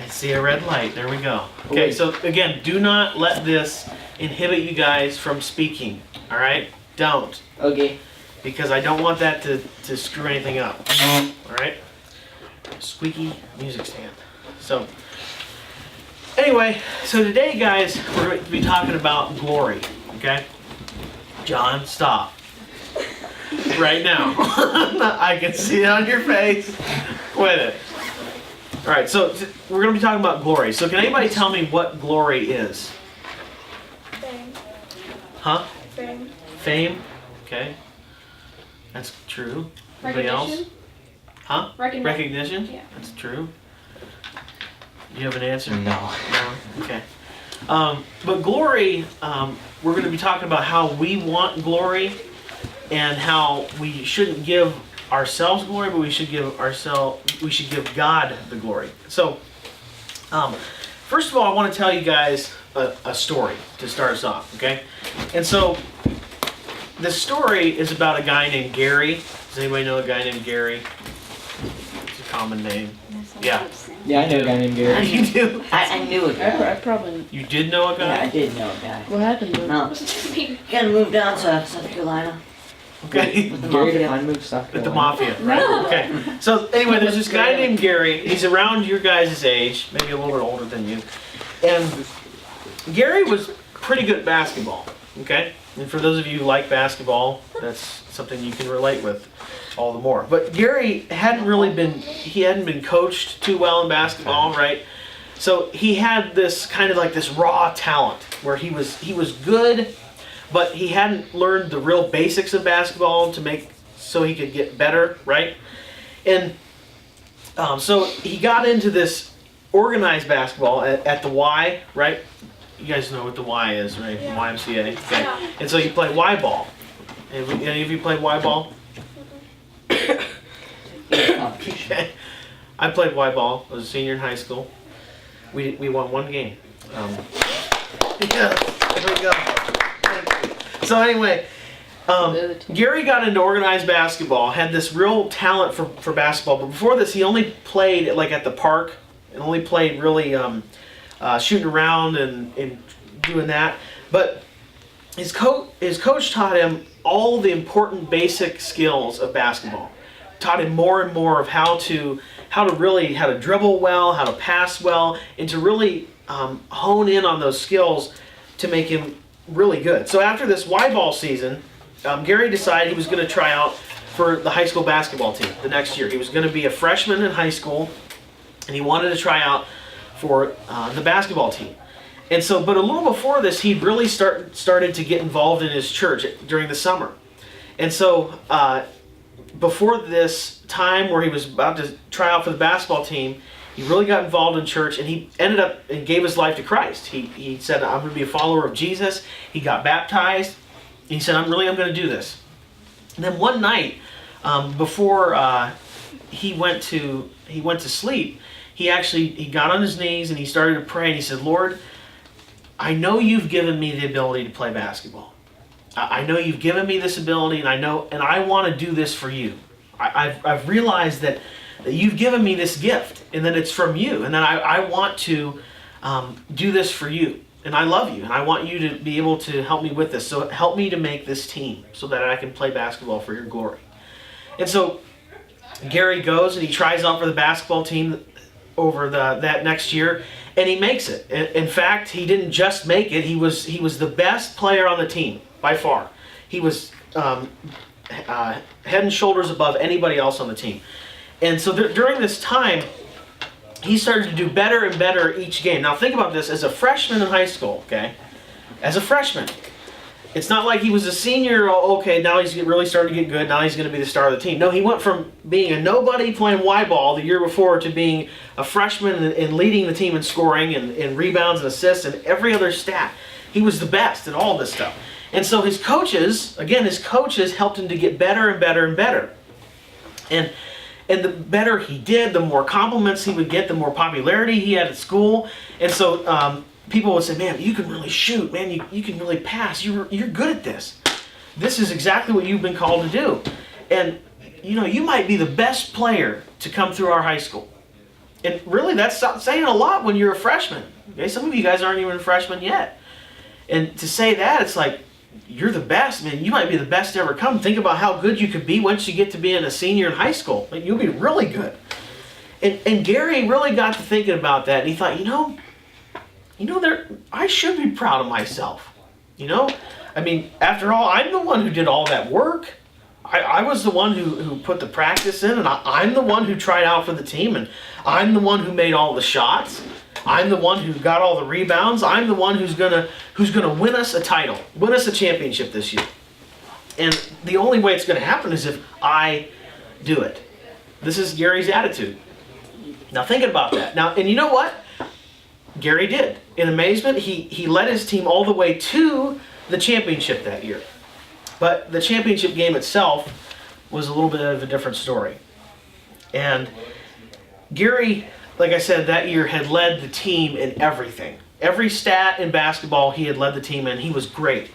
I see a red light. There we go. Okay, so again, do not let this inhibit you guys from speaking. All right? Don't. Okay. Because I don't want that to screw anything up. All right? Squeaky music stand. So, anyway, so today, guys, we're going to be talking about glory. Okay? John, stop. Right now. I can see it on your face. Quit it. All right, so we're going to be talking about glory. So can anybody tell me what glory is? Fame. Huh? Fame. Fame? Okay. That's true. Anybody else? Recognition. Huh? Recognition? Yeah. That's true. You have an answer? No. No? Okay. But glory, we're going to be talking about how we want glory and how we shouldn't give ourselves glory, but we should give God the glory. So, first of all, I want to tell you guys a story to start us off, okay? And so, the story is about a guy named Gary. Does anybody know a guy named Gary? It's a common name. Yeah. Yeah, I know a guy named Gary. You do? I knew a guy. I probably. You did know a Yeah, I guy? did know a guy. What happened to him? No, he got moved down to South Carolina Okay. with the Gary mafia. Define moved South With the Carolina. mafia, right? Okay. So anyway, there's this guy named Gary. He's around your guys' age, maybe a little bit older than you. And Gary was pretty good at basketball. Okay? And for those of you who like basketball, that's something you can relate with all the more. But Gary hadn't been coached too well in basketball, right? So he had this kind of like this raw talent where he was good, but he hadn't learned the real basics of basketball so he could get better, right? And so he got into this organized basketball at the Y, right? You guys know what the Y is, right? Yeah. YMCA. Okay. Yeah. And so you play Y ball. Any of you play Y ball? Okay. I played Y ball. I was a senior in high school. We won one game. Yeah, there we go. Thank you. So anyway, Gary got into organized basketball, had this real talent for basketball, but before this he only played like at the park and only played really shooting around and doing that. But his coach taught him all the important basic skills of basketball. Taught him more and more of how to dribble well, how to pass well, and to really hone in on those skills to make him really good. So after this Y ball season, Gary decided he was going to try out for the high school basketball team the next year. He was going to be a freshman in high school, and he wanted to try out for the basketball team. And so, but a little before this, he'd really started to get involved in his church during the summer. And so, before this time where he was about to try out for the basketball team, he really got involved in church, and he ended up and gave his life to Christ. He said, I'm going to be a follower of Jesus. He got baptized. He said, I'm going to do this. And then one night, before he went to sleep, he got on his knees and he started to pray, and he said, Lord, I know you've given me the ability to play basketball. I know you've given me this ability, and I want to do this for you. I've realized that you've given me this gift, and that it's from you, and that I want to do this for you, and I love you, and I want you to be able to help me with this. So help me to make this team so that I can play basketball for your glory. And so Gary goes and he tries out for the basketball team over that next year, and he makes it. In fact, he didn't just make it; he was the best player on the team by far. He was head and shoulders above anybody else on the team. And so during this time, he started to do better and better each game. Now think about this: as a freshman in high school, okay, as a freshman. It's not like he was a senior, okay, now he's really starting to get good, now he's going to be the star of the team. No, he went from being a nobody playing Y-ball the year before to being a freshman and leading the team in scoring and rebounds and assists and every other stat. He was the best at all this stuff. And so his coaches helped him to get better and better and better. And the better he did, the more compliments he would get, the more popularity he had at school. And so people would say, man, you can really shoot, man, you can really pass, you're good at this. This is exactly what you've been called to do. And you know, you might be the best player to come through our high school. And really, that's saying a lot when you're a freshman. Okay, some of you guys aren't even freshmen yet. And to say that, it's like, you're the best, man. You might be the best to ever come. Think about how good you could be once you get to being a senior in high school. Like, you'll be really good. And Gary really got to thinking about that, and he thought, I should be proud of myself. I mean, after all, I'm the one who did all that work. I was the one who put the practice in, and I'm the one who tried out for the team, and I'm the one who made all the shots. I'm the one who got all the rebounds. I'm the one who's gonna win us a title, win us a championship this year. And the only way it's gonna happen is if I do it. This is Gary's attitude. Now thinking about that. Now, and you know what? Gary did. In amazement, he led his team all the way to the championship that year. But the championship game itself was a little bit of a different story. And Gary, like I said, that year had led the team in everything. Every stat in basketball he had led the team in. He was great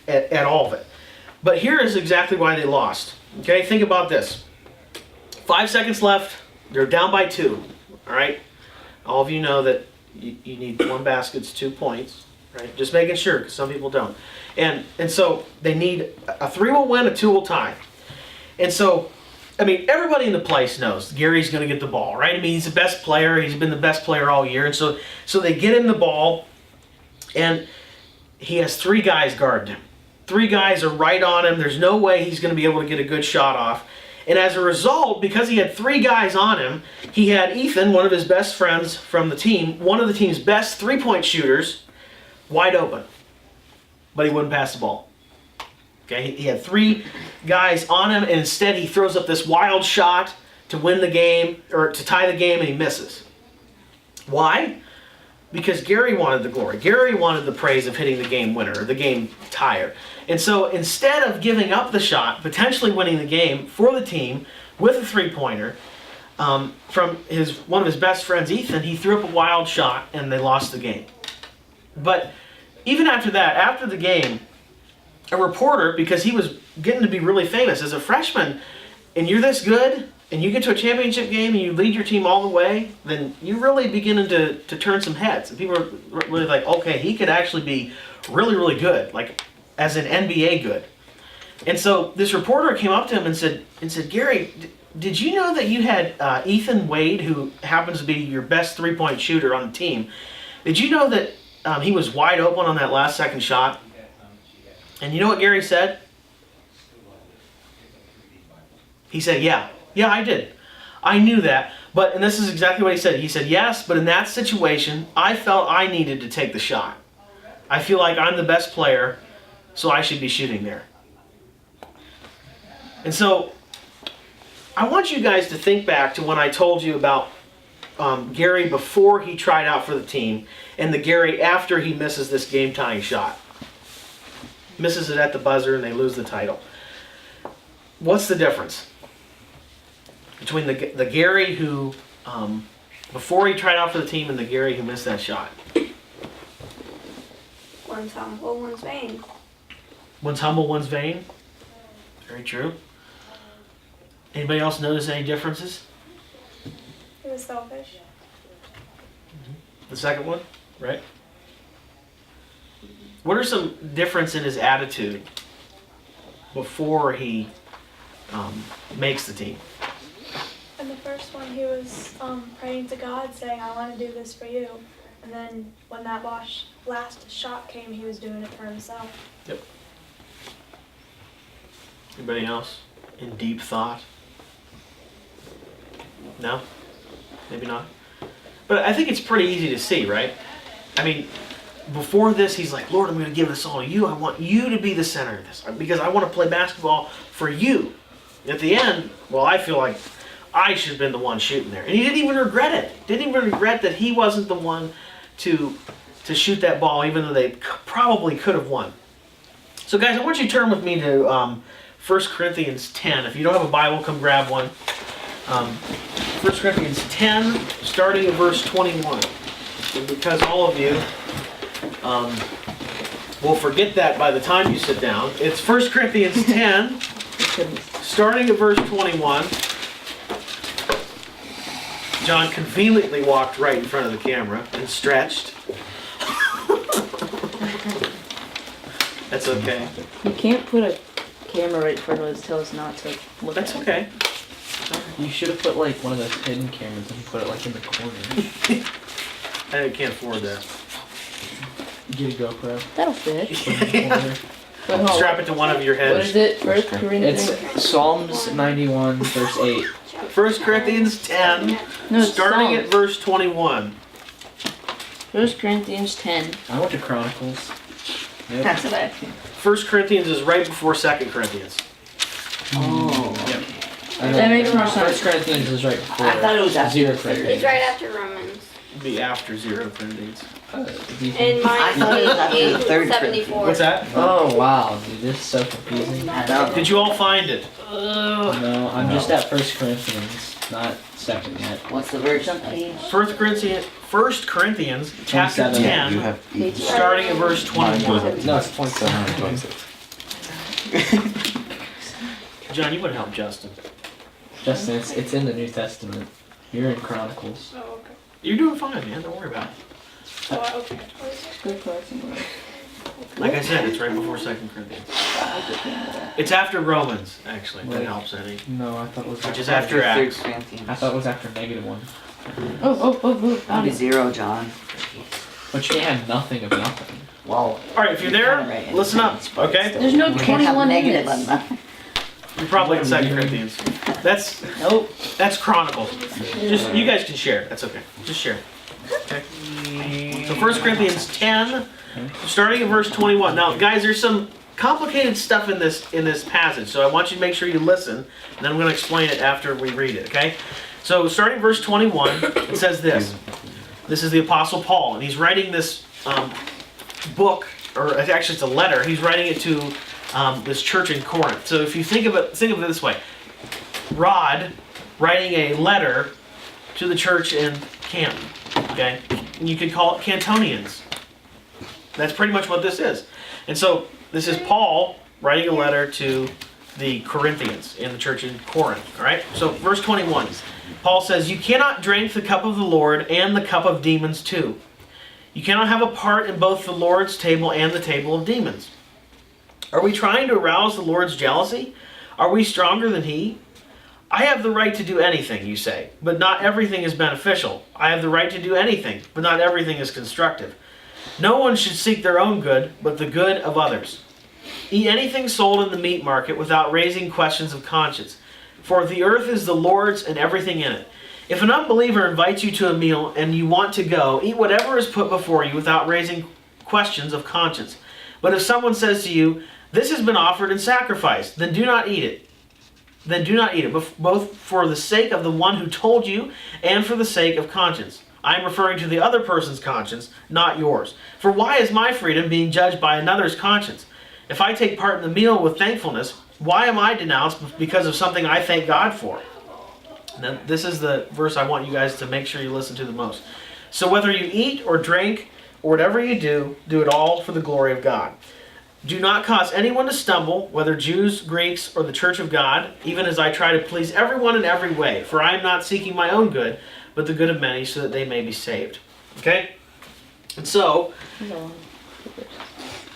at all of it. But here is exactly why they lost. Okay, think about this. 5 seconds left. They're down by 2. All right? All of you know that you need 1 basket, it's 2 points. Right? Just making sure, because some people don't. And so they need a 3 will win, a 2 will tie. And so, I mean, everybody in the place knows Gary's going to get the ball, right? I mean, he's the best player. He's been the best player all year. And so they get him the ball, and he has 3 guys guarding him. 3 guys are right on him. There's no way he's going to be able to get a good shot off. And as a result, because he had 3 guys on him, he had Ethan, one of his best friends from the team, one of the team's best 3-point shooters, wide open. But he wouldn't pass the ball. Okay, he had 3 guys on him, and instead he throws up this wild shot to win the game, or to tie the game, and he misses. Why? Because Gary wanted the glory. Gary wanted the praise of hitting the game winner, or the game tire. And so instead of giving up the shot, potentially winning the game for the team with a 3-pointer, from one of his best friends, Ethan, he threw up a wild shot, and they lost the game. But even after that, after the game, a reporter, because he was getting to be really famous as a freshman, and you're this good, and you get to a championship game and you lead your team all the way, then you're really beginning to turn some heads. And people are really like, okay, he could actually be really, really good, like as an NBA good. And so this reporter came up to him and said, Gary, did you know that you had Ethan Wade, who happens to be your best 3-point shooter on the team? Did you know that he was wide open on that last second shot? And you know what Gary said? He said, yeah, I did. I knew that. But, and this is exactly what he said. He said, yes, but in that situation, I felt I needed to take the shot. I feel like I'm the best player, so I should be shooting there. And so, I want you guys to think back to when I told you about Gary before he tried out for the team, and the Gary after he misses this game-tying shot. Misses it at the buzzer, and they lose the title. What's the difference between the Gary who, before he tried out for the team, and the Gary who missed that shot? One's humble, one's vain. One's humble, one's vain. Very true. Anybody else notice any differences? He was selfish. The second one, right? What are some difference in his attitude before he makes the team? In the first one, he was praying to God, saying, I want to do this for you. And then when that last shot came, he was doing it for himself. Yep. Anybody else in deep thought? No? Maybe not? But I think it's pretty easy to see, right? I mean, before this, he's like, Lord, I'm going to give this all to you. I want you to be the center of this because I want to play basketball for you. At the end, well, I feel like I should have been the one shooting there. And he didn't even regret it. Didn't even regret that he wasn't the one to shoot that ball, even though they probably could have won. So guys, I want you to turn with me to 1 Corinthians 10. If you don't have a Bible, come grab one. 1 Corinthians 10, starting at verse 21. And because all of you will forget that by the time you sit down, it's 1 Corinthians 10, starting at verse 21. John conveniently walked right in front of the camera and stretched. That's okay. You can't put a camera right in front of us, tell us not to look. That's at okay. You should have put like one of those hidden cameras and put it like in the corner. I can't afford that. Get a GoPro. it. That'll fit. Put it in the corner. Wait, hold on. Strap it to one of your What heads. is it? First Corinthians? It's Psalms 91 verse 8. 1 Corinthians 10, No, it's starting Psalms. at verse 21. 1 Corinthians 10. I went to Chronicles. Yep. That's what I. 1 Corinthians is right before 2 Corinthians. Oh. Yep. That makes more sense. 1 Corinthians is right before. I thought it was after 0 the third. Corinthians. It's right after Romans. It'd be after 0 Corinthians. Do you think- And I thought it was after the third 74. What's that? Oh wow, dude, this is so confusing. I know. Did you all find it? No, I'm just at 1 Corinthians, not 2nd yet. What's the version page? 1 Corinthians chapter 27. 10, You have each. starting at verse 21. No, it's 27. 726. John, you would help Justin. Justin, it's in the New Testament. You're in Chronicles. Oh, okay. You're doing fine, man. Don't worry about it. Oh, okay. Good question. Like I said, it's right before 2 Corinthians. It's after Romans, actually. If that helps any. No, I thought it was Which is after Acts. I thought it was after -1. Oh. Found a 0, John. But you can't have nothing of nothing. Well, All right, if you're there, listen up, okay? There's no we can have 21 negative minutes. on that. You're probably in 2 Corinthians. That's Nope. Chronicles. Just you guys can share. That's okay. Just share. Okay. So 1 Corinthians 10, starting at verse 21. Now, guys, there's some complicated stuff in this passage, so I want you to make sure you listen, and then I'm going to explain it after we read it. Okay. So starting verse 21, it says this. This is the Apostle Paul, and he's writing this book, or actually it's a letter. He's writing it to this church in Corinth. So if you think of it this way: Rod writing a letter to the church in Canton. Okay, and you could call it Cantonians. That's pretty much what this is. And so this is Paul writing a letter to the Corinthians in the church in Corinth. All right. So verse 21, Paul says, "You cannot drink the cup of the Lord and the cup of demons too. You cannot have a part in both the Lord's table and the table of demons. Are we trying to arouse the Lord's jealousy? Are we stronger than He? I have the right to do anything, you say, but not everything is beneficial. I have the right to do anything, but not everything is constructive. No one should seek their own good, but the good of others. Eat anything sold in the meat market without raising questions of conscience, for the earth is the Lord's and everything in it. If an unbeliever invites you to a meal and you want to go, eat whatever is put before you without raising questions of conscience. But if someone says to you, 'This has been offered and sacrificed,' then do not eat it. Both for the sake of the one who told you and for the sake of conscience. I am referring to the other person's conscience, not yours. For why is my freedom being judged by another's conscience? If I take part in the meal with thankfulness, why am I denounced because of something I thank God for?" Now, this is the verse I want you guys to make sure you listen to the most. "So whether you eat or drink or whatever you do, do it all for the glory of God. Do not cause anyone to stumble, whether Jews, Greeks, or the church of God, even as I try to please everyone in every way. For I am not seeking my own good, but the good of many, so that they may be saved." Okay? And so,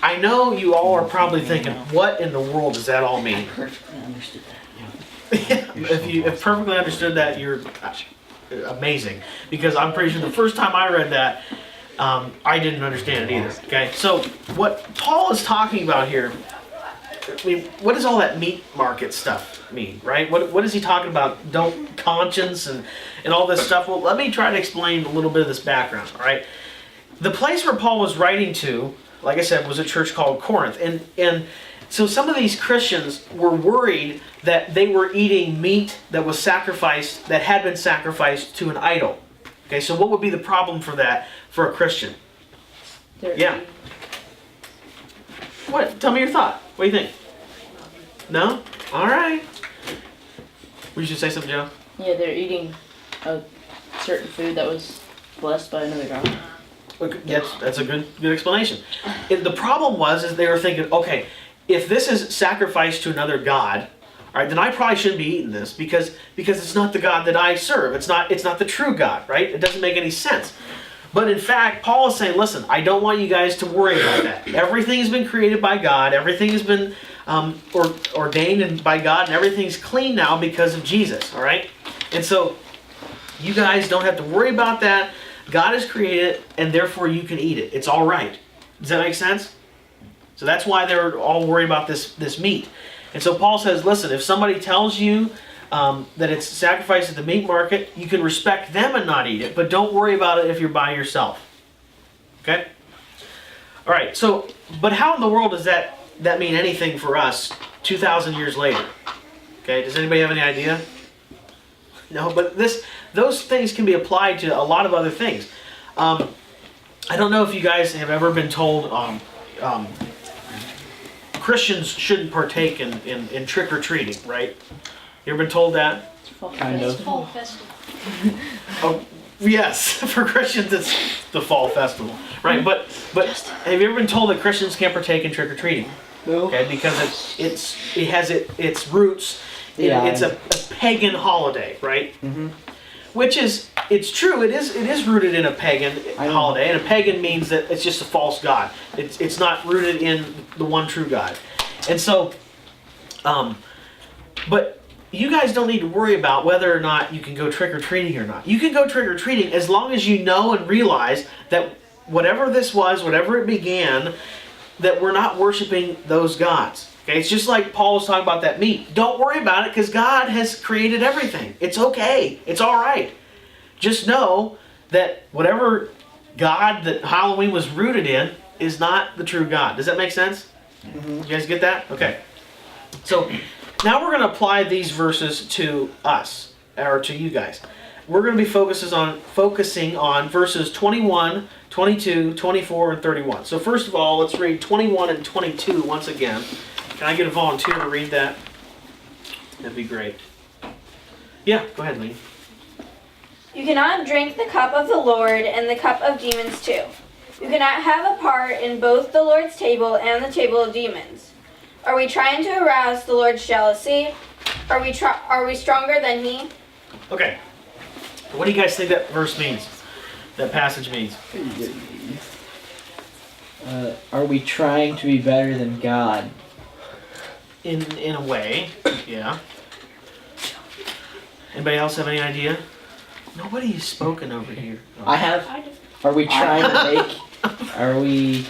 I know you all are probably thinking, what in the world does that all mean? Perfectly understood that. If you have perfectly understood that, you're amazing. Because I'm pretty sure the first time I read that, I didn't understand it either. Okay, so what Paul is talking about here, I mean, what does all that meat market stuff mean, right? What is he talking about? Don't conscience and all this stuff? Well, let me try to explain a little bit of this background, all right? The place where Paul was writing to, like I said, was a church called Corinth. And so some of these Christians were worried that they were eating meat that was sacrificed, that had been sacrificed to an idol. Okay, so what would be the problem for that for a Christian? Yeah. What? Tell me your thought. What do you think? No? All right. Would you say something, Joe? Yeah, they're eating a certain food that was blessed by another god. Okay, yes, that's a good explanation. The problem is they were thinking, okay, if this is sacrificed to another god, all right, then I probably shouldn't be eating this because it's not the God that I serve. It's not the true God, right? It doesn't make any sense. But in fact, Paul is saying, listen, I don't want you guys to worry about that. Everything has been created by God. Everything has been ordained by God, and everything's clean now because of Jesus, all right? And so you guys don't have to worry about that. God has created it, and therefore you can eat it. It's all right. Does that make sense? So that's why they're all worried about this meat. And so Paul says, listen, if somebody tells you that it's sacrificed at the meat market, you can respect them and not eat it, but don't worry about it if you're by yourself. Okay? All right, so, but how in the world does that mean anything for us 2,000 years later? Okay, does anybody have any idea? No, but those things can be applied to a lot of other things. I don't know if you guys have ever been told Christians shouldn't partake in trick-or-treating, right? You ever been told that? Kind of. Fall festival. Oh, yes, for Christians it's the fall festival, right? But have you ever been told that Christians can't partake in trick-or-treating? No. Okay, because it has its roots. Yeah. It's a pagan holiday, right? Mm-hmm. Which it's true. It is rooted in a pagan I know. holiday, and a pagan means that it's just a false god. It's not rooted in the one true God, and so, but you guys don't need to worry about whether or not you can go trick or treating or not. You can go trick or treating as long as you know and realize that whatever this was, whatever it began, that we're not worshiping those gods. Okay, it's just like Paul was talking about that meat. Don't worry about it because God has created everything. It's okay. It's all right. Just know that whatever God that Halloween was rooted in is not the true God. Does that make sense? Mm-hmm. You guys get that? Okay. So now we're going to apply these verses to us, or to you guys. We're going to be focusing on verses 21, 22, 24, and 31. So first of all, let's read 21 and 22 once again. Can I get a volunteer to read that? That'd be great. Yeah, go ahead, Lee. You cannot drink the cup of the Lord and the cup of demons too. You cannot have a part in both the Lord's table and the table of demons. Are we trying to arouse the Lord's jealousy? Are we stronger than He? Okay. What do you guys think that verse means? That passage means? Are we trying to be better than God? In a way, yeah. Anybody else have any idea? Nobody has spoken over here. I have. Are we trying to make? Are we?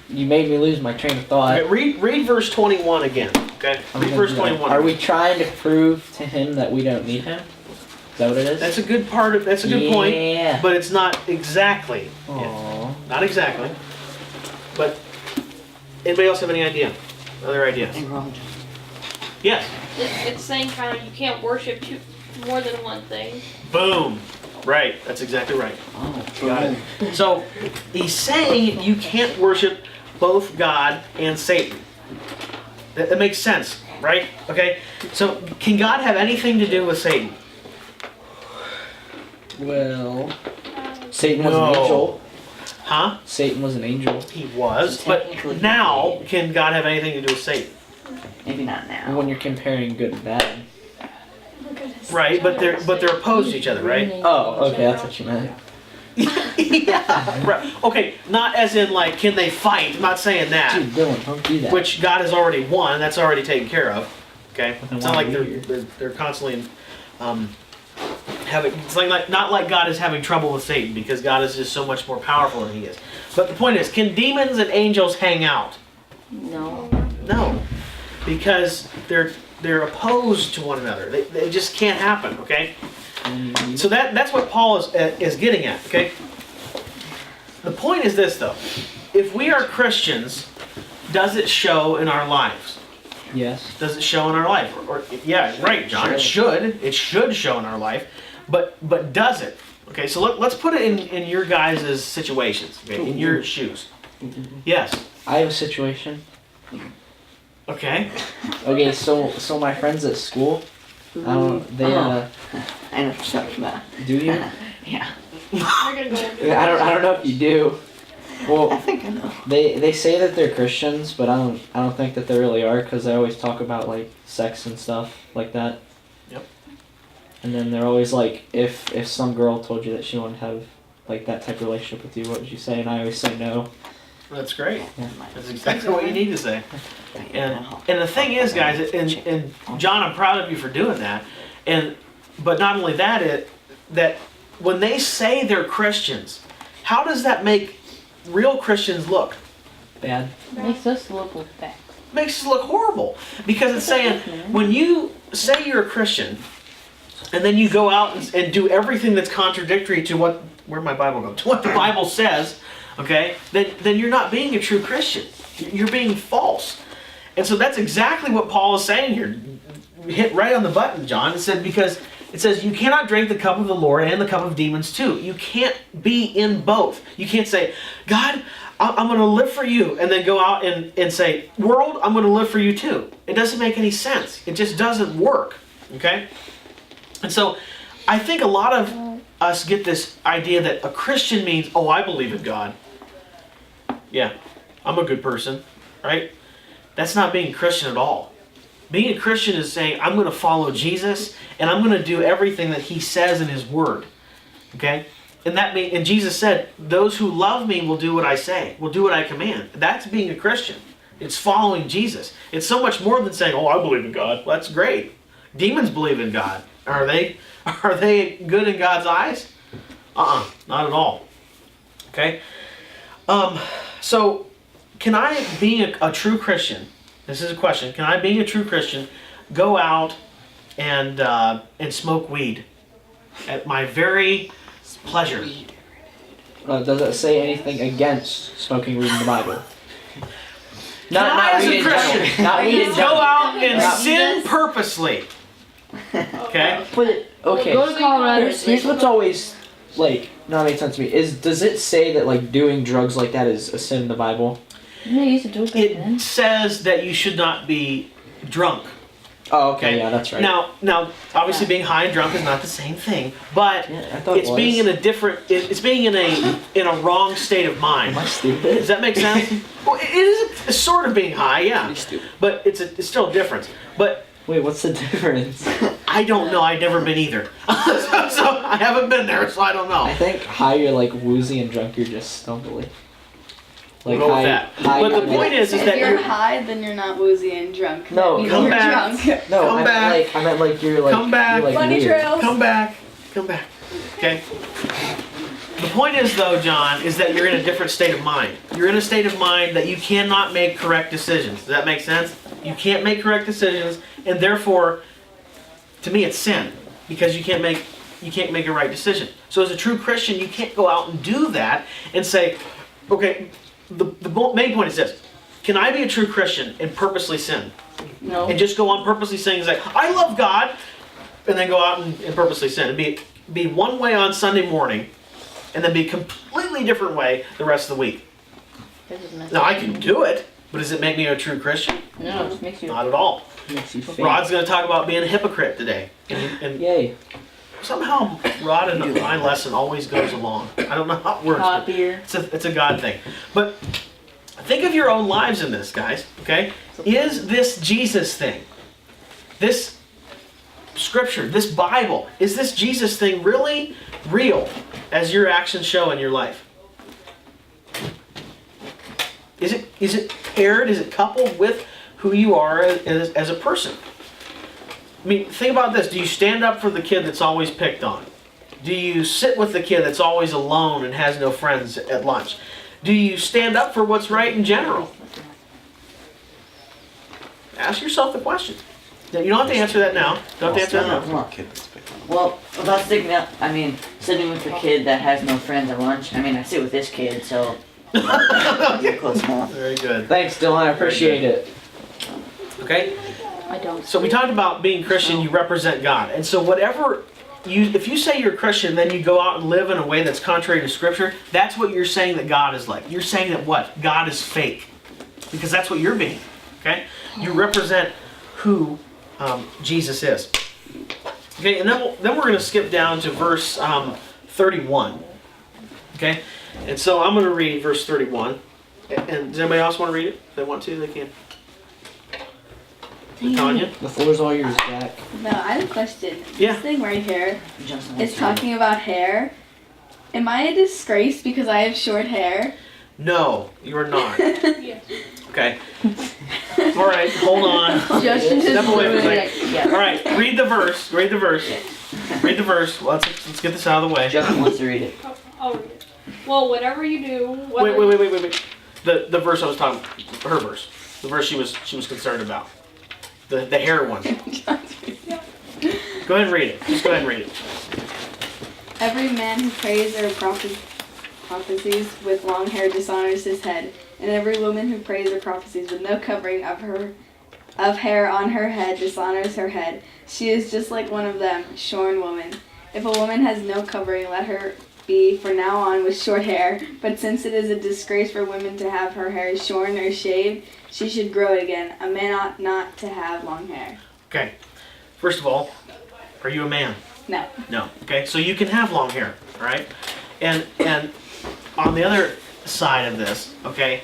You made me lose my train of thought. Okay, read verse 21 again. Okay, read verse 21. Are we trying to prove to him that we don't need him? Is that what it is? That's a good part of. That's a good point. Yeah. But it's not exactly. Aww. Not exactly. But anybody else have any idea? Other ideas? And wrong. Yes. It's saying kind of you can't worship more than one thing. Boom. Right. That's exactly right. Oh, Got it. So he's saying you can't worship both God and Satan. That makes sense, right? Okay. So can God have anything to do with Satan? Well, Satan was No. an angel. Huh? Satan was an angel. He was. So But technically- now, can God have anything to do with Satan? Maybe not And now. when you're comparing good and bad. Right. But they're opposed to each other, right? Oh, okay, that's what you meant. Yeah. Right. Okay. Not as in like, can they fight? I'm not saying that. Dude, Dylan, don't do that. Which God has already won. That's already taken care of. Okay. Then It's why not like are we they're constantly having. It's like not like God is having trouble with Satan because God is just so much more powerful than he is. But the point is, can demons and angels hang out? No. No, because they're opposed to one another. They just can't happen. Okay. So that's what Paul is getting at. Okay. The point is this though: if we are Christians, does it show in our lives? Yes. Does it show in our life? Or yeah, right, John. It should. It should show in our life. But does it? Okay, so let's put it in your guys' situations. Okay, in your shoes. Yes. I have a situation. Okay. Okay, so my friends at school, they I know what you're talking about. do you? Yeah. They're gonna go and do I don't know if you do. I Well, think I know. they say that they're Christians, but I don't think that they really are because they always talk about like sex and stuff like that. Yep. And then they're always like, if some girl told you that she wanted to have like that type of relationship with you, what would you say? And I always say no. That's great. Yeah. That's exactly what you need to say. And the thing is, guys, and John, I'm proud of you for doing that. But not only that, that when they say they're Christians, how does that make real Christians look? Bad. Makes us look bad. Makes us look horrible, because it's saying when you say you're a Christian, and then you go out and do everything that's contradictory to where'd my Bible go? To what the Bible says, okay? Then you're not being a true Christian. You're being false. And so that's exactly what Paul is saying here. Hit right on the button, John. It said, because it says you cannot drink the cup of the Lord and the cup of demons too. You can't be in both. You can't say, God, I'm going to live for you, and then go out and say, world, I'm going to live for you too. It doesn't make any sense. It just doesn't work. Okay? And so I think a lot of us get this idea that a Christian means, oh, I believe in God. Yeah, I'm a good person, right? That's not being a Christian at all. Being a Christian is saying, I'm going to follow Jesus, and I'm going to do everything that he says in his word. Okay? And Jesus said, those who love me will do what I say, will do what I command. That's being a Christian. It's following Jesus. It's so much more than saying, oh, I believe in God. Well, that's great. Demons believe in God. Are they good in God's eyes? Not at all. Okay? So, can I, being a true Christian, this is a question, can I, being a true Christian, go out and smoke weed at my very pleasure? Does it say anything against smoking weed in the Bible? Can I, as weed a in general. Christian, Not weed in go general. out and Not- sin purposely? Okay? But okay. Go to Colorado. Here's what's always like not making sense to me does it say that like doing drugs like that is a sin in the Bible? Yeah, you used to do it back then. It says that you should not be drunk. Oh, okay, Okay. yeah, that's right. Now, obviously, being high and drunk is not the same thing, but Yeah, I thought it's it was. being in a different. It's being in a wrong state of mind. Am I stupid? Does that make sense? Well, it is a sort of being high, yeah, Pretty stupid. but it's still a difference. But Wait, what's the difference? I don't know. I've never been either, so I haven't been there, so I don't I know. think high you're like woozy and drunk you're just stumbly. Like We'll go with high, that. high But the you're point like- is If that you're you're high, then you're not woozy and drunk. No, That means come you're back. drunk. No, Come I back. meant like you're like Come back. You're, like, Bunny weird. trails. come back. Okay. The point is, though, John, is that you're in a different state of mind. You're in a state of mind that you cannot make correct decisions. Does that make sense? You can't make correct decisions, and therefore, to me, it's sin because you can't make a right decision. So, as a true Christian, you can't go out and do that and say, okay. The main point is this: can I be a true Christian and purposely sin? No. And just go on purposely saying, like, I love God, and then go out and purposely sin. And be one way on Sunday morning, and then be a completely different way the rest of the week. Now, I can do it, but does it make me a true Christian? No, it just makes you. Not at all. Makes you fake. Rod's going to talk about being a hypocrite today. And Yay. somehow Rod and my lesson always goes along. I don't know how it works. but Hot beer. it's a God thing. But think of your own lives in this, guys, okay? Is this Jesus thing, this scripture, this Bible, is this Jesus thing really real as your actions show in your life? Is it paired, is it coupled with who you are as a person? I mean, think about this. Do you stand up for the kid that's always picked on? Do you sit with the kid that's always alone and has no friends at lunch? Do you stand up for what's right in general? Ask yourself the question. You don't have to answer that now. Don't have to answer that now. Well, about sitting up, sitting with the kid that has no friends at lunch. I sit with this kid, so you're close enough. Very good. Thanks, Dylan. I appreciate it. Okay? I don't. So we talked about being Christian, you represent God. And so if you say you're a Christian, then you go out and live in a way that's contrary to Scripture, that's what you're saying that God is like. You're saying that what? God is fake. Because that's what you're being. Okay? You represent who Jesus is. Okay, and then we're going to skip down to verse 31. Okay? And so I'm going to read verse 31. And does anybody else want to read it? If they want to, they can. Tanya? The floor's all yours, Jack. No, I have a question. Yeah. This thing right here Justin is wants to talking about hair. Am I a disgrace because I have short hair? No, you are not. Yes. Okay. All right, hold on. Justin just Step away for a ruined second. it. Yeah. All right, read the verse. Read the verse. Read the verse. Let's get this out of the way. Justin wants to read it. I'll read it. Well, whatever you do, Wait. The verse I was talking, her verse. The verse she was concerned about. The hair one. Go ahead and read it. Just go ahead and read it. Every man who prays or prophecies with long hair dishonors his head, and every woman who prays or prophesies with no covering of hair on her head dishonors her head. She is just like one of them, shorn woman. If a woman has no covering, let her be from now on with short hair. But since it is a disgrace for women to have her hair shorn or shaved, she should grow it again. A man ought not to have long hair. Okay. First of all, are you a man? No. No. Okay. So you can have long hair, all right? And on the other side of this, okay,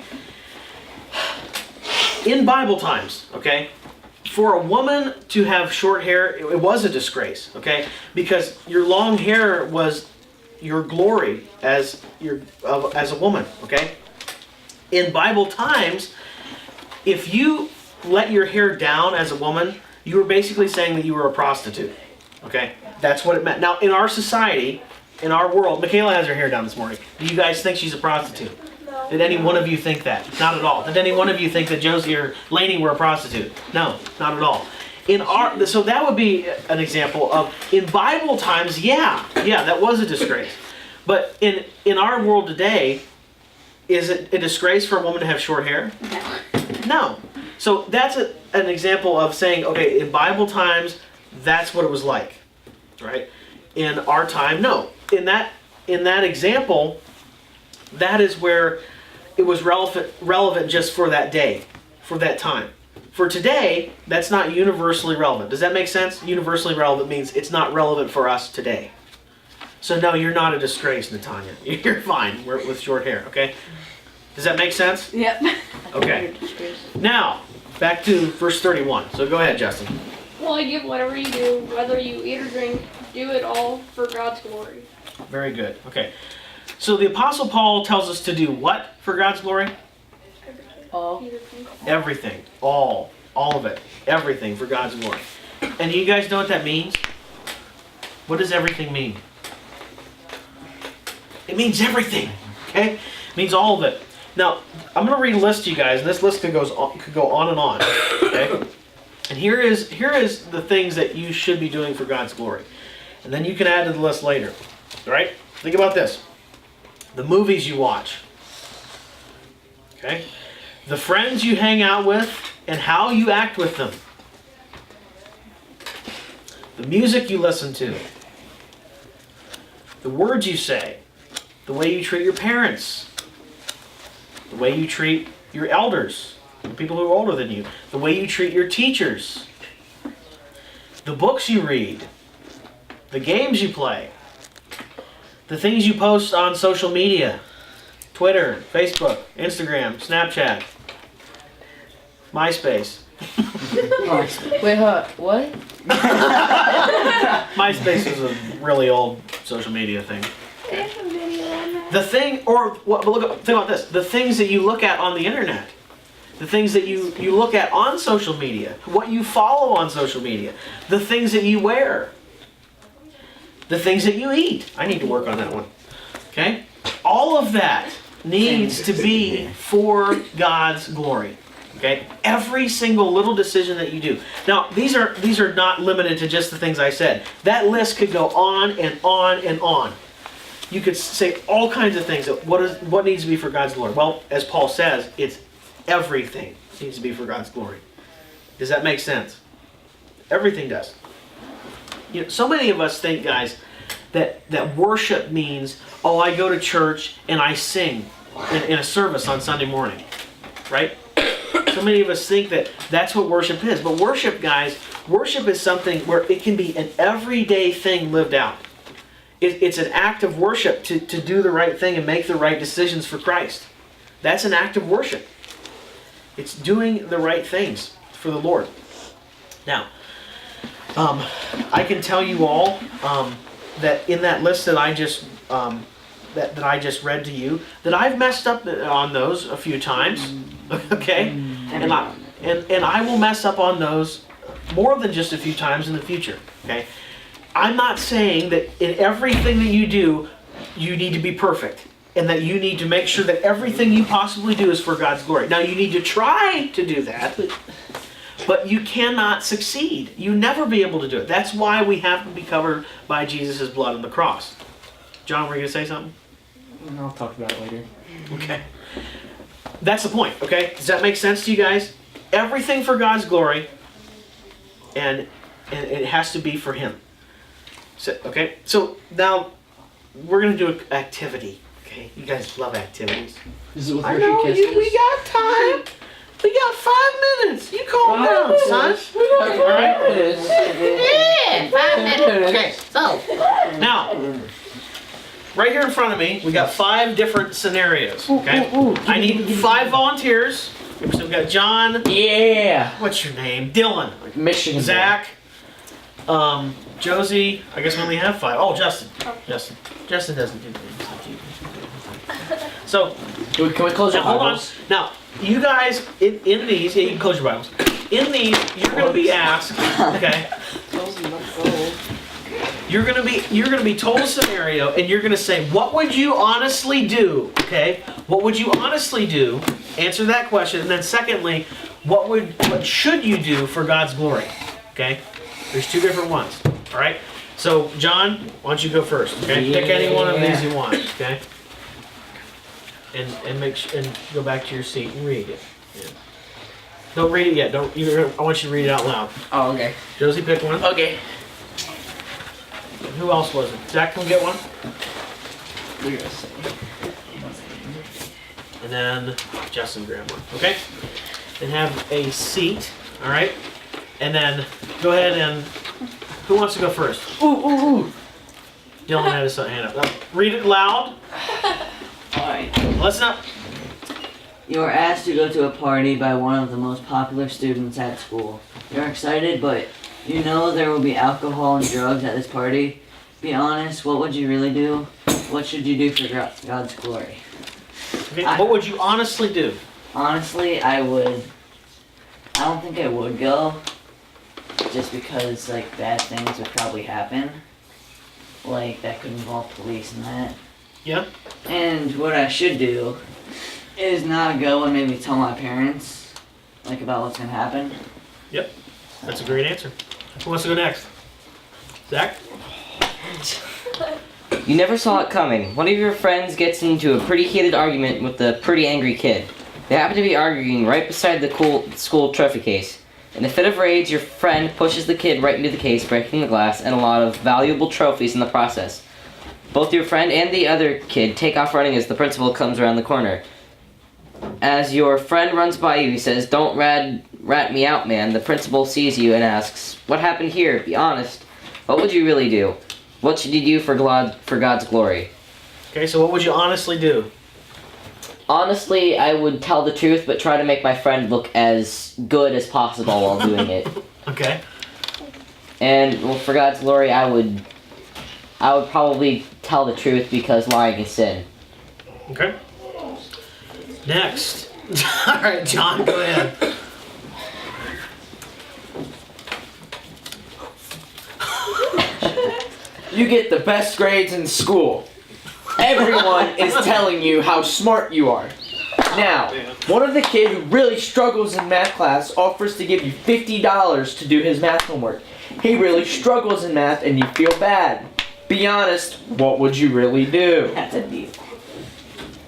in Bible times, okay, for a woman to have short hair, it was a disgrace, okay, because your long hair was your glory as a woman, okay. In Bible times, if you let your hair down as a woman, you were basically saying that you were a prostitute, okay. That's what it meant. Now, in our society, in our world, Michaela has her hair down this morning. Do you guys think she's a prostitute? No. Did any one of you think that? Not at all. Did any one of you think that Josie or Lainey were a prostitute? No, not at all. So that would be an example of, in Bible times, yeah, that was a disgrace. But in our world today, is it a disgrace for a woman to have short hair? No. So that's an example of saying, okay, in Bible times, that's what it was like, right? In our time, no. In that example, that is where it was relevant just for that day, for that time. For today, that's not universally relevant. Does that make sense? Universally relevant means it's not relevant for us today. So no, you're not a disgrace, Natanya. You're fine with short hair, okay? Does that make sense? Yep. Okay. Now, back to verse 31. So go ahead, Justin. Well, I give whatever you do, whether you eat or drink, do it all for God's glory. Very good. Okay. So the Apostle Paul tells us to do what for God's glory? All. Everything. All of it. Everything for God's glory. And you guys know what that means? What does everything mean? It means everything. Okay? It means all of it. Now, I'm going to read a list to you guys, and this list could go on and on. Okay? And here is the things that you should be doing for God's glory. And then you can add to the list later. All right? Think about this. The movies you watch. Okay? The friends you hang out with and how you act with them. The music you listen to. The words you say. The way you treat your parents. The way you treat your elders. The people who are older than you. The way you treat your teachers. The books you read. The games you play. The things you post on social media. Twitter, Facebook, Instagram, Snapchat, MySpace. Wait, what? MySpace is a really old social media thing. The thing, think about this. The things that you look at on the internet. The things that you look at on social media. What you follow on social media. The things that you wear. The things that you eat. I need to work on that one. Okay? All of that needs to be for God's glory. Okay? Every single little decision that you do. Now, these are not limited to just the things I said. That list could go on and on and on. You could say all kinds of things. What needs to be for God's glory? Well, as Paul says, it's everything needs to be for God's glory. Does that make sense? Everything does. You know, so many of us think, guys, that worship means, oh, I go to church and I sing in a service on Sunday morning, right? So many of us think that that's what worship is. But worship, guys, worship is something where it can be an everyday thing lived out. it's an act of worship to do the right thing and make the right decisions for Christ. That's an act of worship. It's doing the right things for the Lord. Now, I can tell you all that in that list that I just that I just read to you, that I've messed up on those a few times. Okay, and I will mess up on those more than just a few times in the future. Okay, I'm not saying that in everything that you do, you need to be perfect, and that you need to make sure that everything you possibly do is for God's glory. Now, you need to try to do that, but you cannot succeed. You never be able to do it. That's why we have to be covered by Jesus' blood on the cross. John, were you going to say something? I'll talk about it later. Okay. That's the point, okay? Does that make sense to you guys? Everything for God's glory, and it has to be for Him. So, okay? So now we're going to do an activity, okay? You guys love activities. Is it with I know, we got time. We got 5 minutes. You calm down, son. All right? Yeah, 5 minutes. Okay, so now, right here in front of me, we got 5 different scenarios. Okay, I need 5 volunteers. So we've got John. Yeah. What's your name? Dylan. Michigan. Zach. Josie. I guess we only have 5. Oh, Justin. Justin doesn't do names. So. Can we close Now, our hold on. Bibles? Now, you guys, in these, yeah, you can close your Bibles. In these, you're going to be asked, okay? You're going to be told a scenario, and you're going to say, what would you honestly do? Okay? What would you honestly do? Answer that question, and then secondly, what should you do for God's glory? Okay? There's 2 different ones. All right? So, John, why don't you go first? Okay? Pick any one of these you want. Okay? And make sure, and go back to your seat and read it. Yeah. Don't read it yet. I want you to read it out loud. Oh, okay. Josie, pick one. Okay. Who else was it? Zach, can we get one? We're gonna say. And then Justin, grab one. Okay. And have a seat. All right. And then go ahead and who wants to go first? Ooh. Dylan had his hand up. Read it loud. Alright. Let's not. You are asked to go to a party by one of the most popular students at school. You're excited, but you know there will be alcohol and drugs at this party. Be honest, what would you really do? What should you do for God's glory? Okay. What would you honestly do? Honestly, I don't think I would go. Just because, like, bad things would probably happen. Like, that could involve police and that. Yeah. And what I should do is not go and maybe tell my parents, like, about what's gonna happen. Yep. That's a great answer. Who wants to go next? Zach? You never saw it coming. One of your friends gets into a pretty heated argument with a pretty angry kid. They happen to be arguing right beside the school trophy case. In a fit of rage, your friend pushes the kid right into the case, breaking the glass and a lot of valuable trophies in the process. Both your friend and the other kid take off running as the principal comes around the corner. As your friend runs by you, he says, "Don't rat me out, man." The principal sees you and asks, "What happened here? Be honest. What would you really do? What should you do for God's glory?" Okay, so what would you honestly do? Honestly, I would tell the truth, but try to make my friend look as good as possible while doing it. Okay. And well, for God's glory, I would probably tell the truth because lying is sin. Okay. Next. All right, John, go ahead. You get the best grades in school. Everyone is telling you how smart you are. Now, one of the kids who really struggles in math class offers to give you $50 to do his math homework. He really struggles in math and you feel bad. Be honest, what would you really do? That's a deal.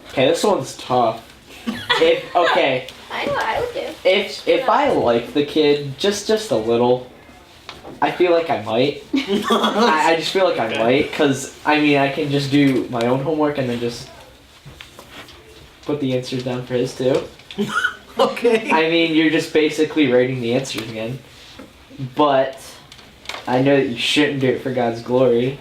Okay, this one's tough. I know what I would do. If I like the kid just a little, I feel like I might. I just feel like I might, because, I mean, I can just do my own homework and then just put the answers down for his too. Okay. I mean, you're just basically writing the answers again. But I know that you shouldn't do it for God's glory.